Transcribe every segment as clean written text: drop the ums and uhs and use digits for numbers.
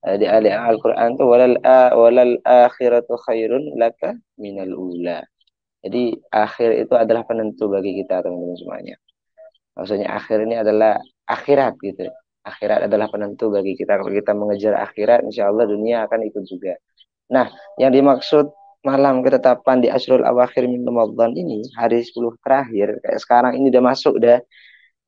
Di ayat Al-Quran tuh walal akhiratu khairun laka minal ula. Jadi akhir itu adalah penentu bagi kita teman-teman semuanya. Maksudnya akhir ini adalah akhirat gitu. Akhirat adalah penentu bagi kita. Kalau kita mengejar akhirat, insya Allah dunia akan ikut juga. Nah, yang dimaksud malam ketetapan di Asrul Awakhir min Ramadan ini, hari 10 terakhir, kayak sekarang ini udah masuk dah.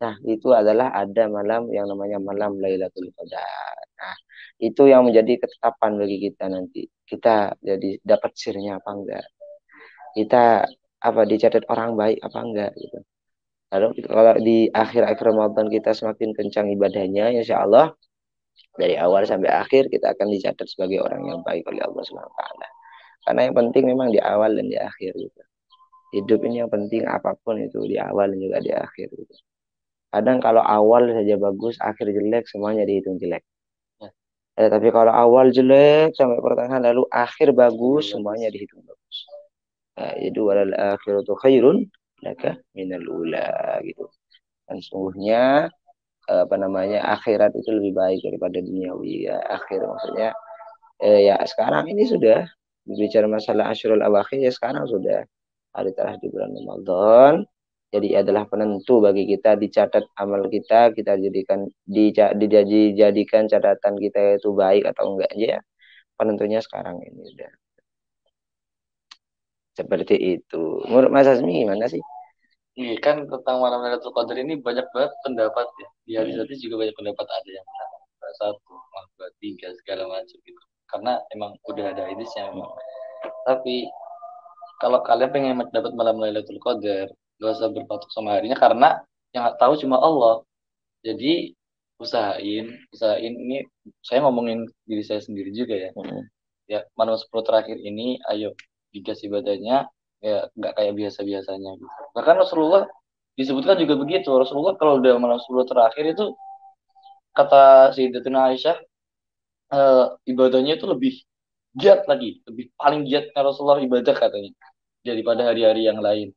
Nah, itu adalah ada malam yang namanya malam Lailatul Qadar. Nah, itu yang menjadi ketetapan bagi kita nanti. Kita jadi dapat sirnya apa enggak? Kita apa dicatat orang baik apa enggak gitu. Kalau di akhir-akhir Ramadan kita semakin kencang ibadahnya, insya Allah dari awal sampai akhir kita akan dicatat sebagai orang yang baik oleh Allah Subhanahu wa taala. Karena yang penting memang di awal dan di akhir gitu. Hidup ini yang penting apapun itu di awal dan juga di akhir gitu. Kadang kalau awal saja bagus, akhir jelek, semuanya dihitung jelek. Tapi kalau awal jelek sampai pertengahan lalu akhir bagus, semuanya dihitung bagus. Itu walal akhiratu khairun laka minal ula gitu. Dan sungguhnya apa namanya akhirat itu lebih baik daripada duniawi ya akhir maksudnya ya sekarang ini sudah berbicara masalah Asyurul Awakhir ya sekarang sudah hari terakhir di bulan Ramadan. Jadi adalah penentu bagi kita dicatat amal kita, kita jadikan dijadikan catatan kita itu baik atau enggak aja. Penentunya sekarang ini sudah seperti itu. Menurut Mas Azmi gimana sih? Iya kan tentang malam Lailatul Qadar ini banyak banget pendapat ya. Di hadis-hadis juga banyak pendapat, ada yang bilang malam satu, malam dua, tiga segala macam gitu. Karena emang udah ada hadisnya memang. Tapi kalau kalian pengen dapat malam Lailatul Qadar, gak usah berpatok sama harinya karena yang tahu cuma Allah. Jadi usahain, usahain ini saya ngomongin diri saya sendiri juga ya. Hmm. Ya malam 10 terakhir ini, ayo digas ibadahnya ya nggak kayak biasa-biasanya gitu. Bahkan Rasulullah disebutkan juga begitu. Rasulullah kalau udah malam 10 terakhir itu kata Sayyidatuna Aisyah, ibadahnya itu lebih giat lagi, lebih paling giatnya Rasulullah ibadah katanya daripada hari-hari yang lain.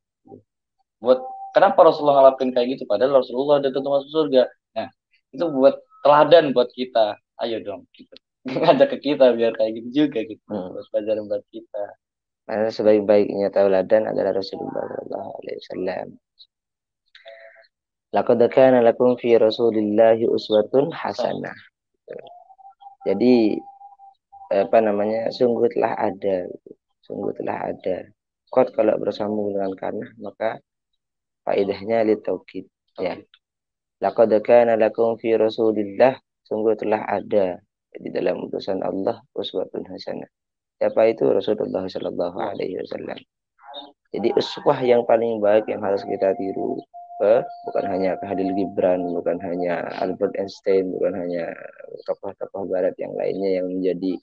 Buat kenapa Rasulullah ngelakuin kayak gitu? Padahal Rasulullah udah tentu masuk surga. Nah, itu buat teladan buat kita. Ayo dong, kita ngajak ke kita biar kayak gitu juga gitu. Hmm. Buat pelajaran buat kita. Karena sebaik-baiknya tauladan adalah Rasulullah Sallallahu Alaihi Wasallam. Laqad kana lakum fi Rasulillahi uswatun Sama. hasanah. Jadi apa namanya? Sungguh telah ada, gitu. Sungguh telah ada. Qad kalau bersambung dengan kana maka faedahnya litaukid ya. Oke. Laqad kana lakum fi Rasulillah sungguh telah ada di dalam utusan Allah uswatun hasanah. Siapa itu Rasulullah Sallallahu Wah, Alaihi Wasallam. Jadi uswah yang paling baik yang harus kita tiru bukan hanya Khalil Gibran, bukan hanya Albert Einstein, bukan hanya tokoh-tokoh Barat yang lainnya yang menjadi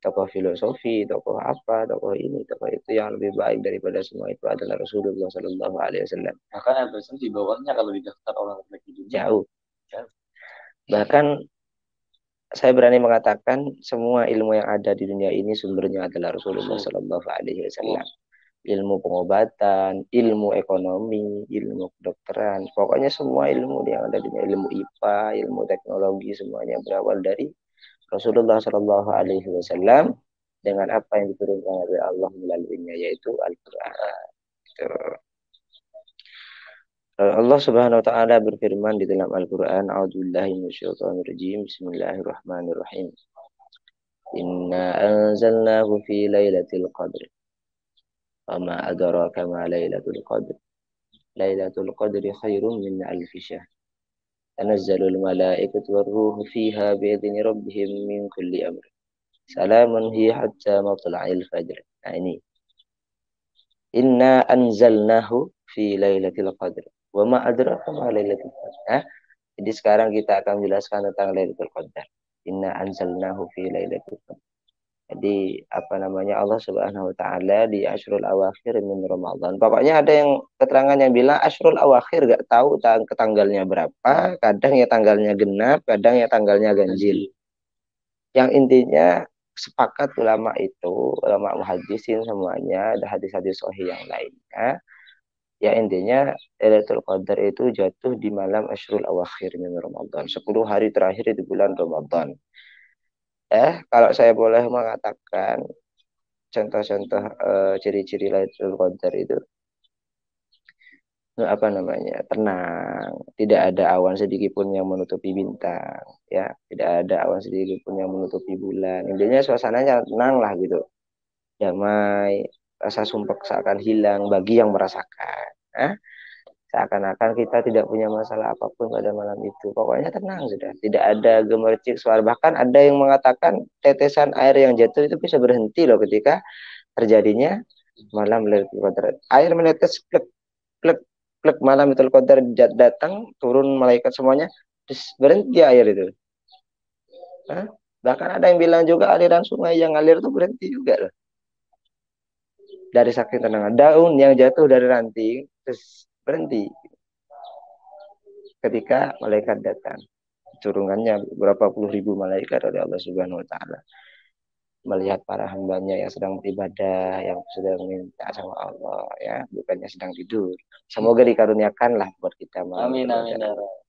tokoh filosofi, tokoh apa, tokoh ini, tokoh itu yang lebih baik daripada semua itu adalah Rasulullah Sallallahu Alaihi Wasallam. bahkan Everson di bawahnya kalau didaftar orang terbaik di dunia. Jauh. Ya, Bahkan saya berani mengatakan semua ilmu yang ada di dunia ini sumbernya adalah Rasulullah Rasul. Sallallahu Alaihi Wah, Wasallam. Ilmu pengobatan, ilmu ekonomi, ilmu kedokteran, pokoknya semua ilmu yang ada di dunia, ilmu IPA, ilmu teknologi semuanya berawal dari Rasulullah Sallallahu Alaihi Wasallam dengan apa yang diturunkan oleh Allah melaluinya yaitu Al-Quran. Gitu. Allah Subhanahu wa taala berfirman di dalam Al-Qur'an, A'udzubillahi minasyaitonirrajim. Bismillahirrahmanirrahim. Inna anzalnahu fi lailatul qadr. Wa ma adraka ma lailatul qadr. Lailatul qadri khairum min alfi syahr. Tanazzalul malaikatu warruhu fiha biidzni rabbihim min kulli amr. Salamun hiya hatta matla'il fajr. Nah ini. Inna anzalnahu fi lailatul qadr. Wa ma adraka ma lailatul qadr. Nah, jadi sekarang kita akan menjelaskan tentang Lailatul Qadar. Inna anzalnahu fi Lailatul Qadar. Jadi apa namanya Allah Subhanahu wa taala di Asyrul Awakhir min Ramadan. Pokoknya ada yang keterangan yang bilang Asyrul Awakhir gak tahu tanggalnya berapa, kadang ya tanggalnya genap, kadang ya tanggalnya ganjil. Yang intinya sepakat ulama itu, ulama muhaddisin semuanya, ada hadis-hadis sahih yang lainnya. Ya intinya Lailatul Qadar itu jatuh di malam Asyrul Awakhir min Ramadan. 10 hari terakhir di bulan Ramadan. Kalau saya boleh mengatakan contoh-contoh ciri-ciri Lailatul Qadar itu apa namanya, tenang, tidak ada awan sedikit pun yang menutupi bintang, ya, tidak ada awan sedikit pun yang menutupi bulan. Intinya suasananya tenang lah gitu, damai, rasa sumpah seakan hilang bagi yang merasakan. Seakan-akan kita tidak punya masalah apapun pada malam itu. Pokoknya tenang sudah, tidak ada gemercik suara. Bahkan ada yang mengatakan tetesan air yang jatuh itu bisa berhenti loh ketika terjadinya malam Lailatul Qadar. Air menetes, klek, klek, klek, malam Lailatul Qadar datang, turun malaikat semuanya, terus berhenti air itu. Hah? Bahkan ada yang bilang juga aliran sungai yang ngalir itu berhenti juga loh. Dari saking tenang. Daun yang jatuh dari ranting, terus berhenti ketika malaikat datang. Turunannya berapa puluh ribu malaikat oleh Allah Subhanahu wa taala melihat para hambanya yang sedang beribadah, yang sedang minta sama Allah, ya, bukannya sedang tidur. Semoga dikaruniakanlah buat kita malam Amin, itu. amin, ya Rob.